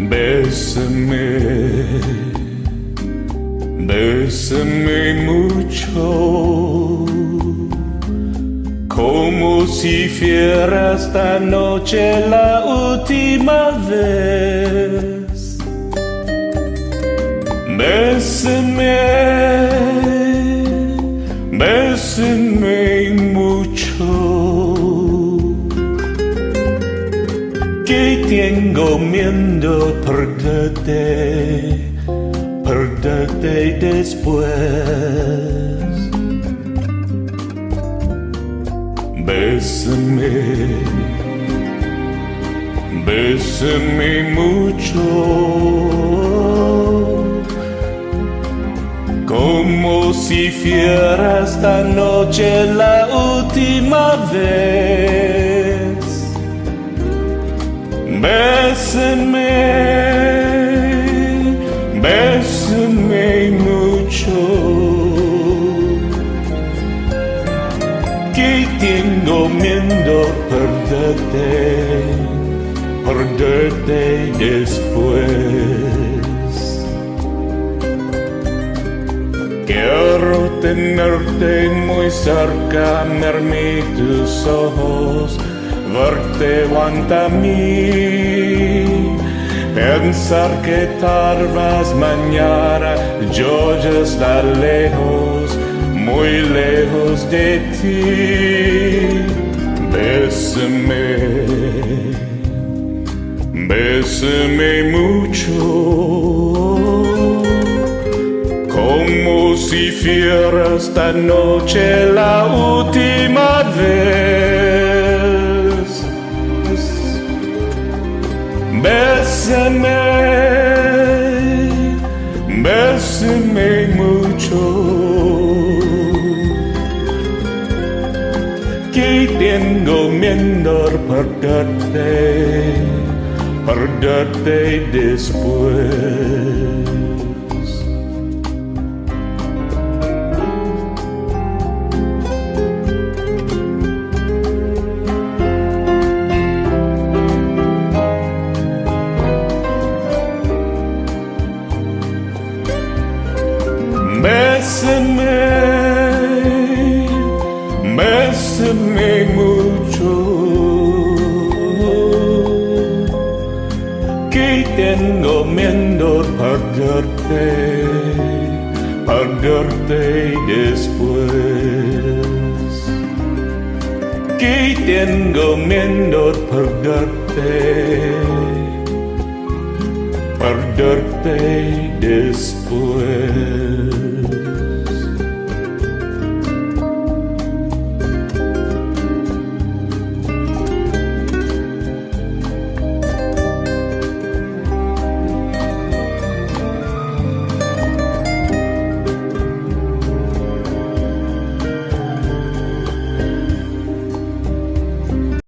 Bésame, bésame mucho, como si fuera esta noche la última vez. Bésame, bésame mucho, que tengo miedo perderte después. Bésame, bésame mucho, como si fuera esta noche la última vez. Bésame, bésame mucho, que tengo miedo perderte después. Quiero tenerte muy cerca, mirarme tus ojos, verte junto a mí, pensar que tal vez mañana yo ya estaré lejos, muy lejos de ti. Bésame, bésame mucho, como si fuera esta noche la última vez. Bésame, bésame mucho, que tengo miedo perderte después. Bésame, bésame mucho, que tengo miedo perderte después. Que tengo miedo perderte después.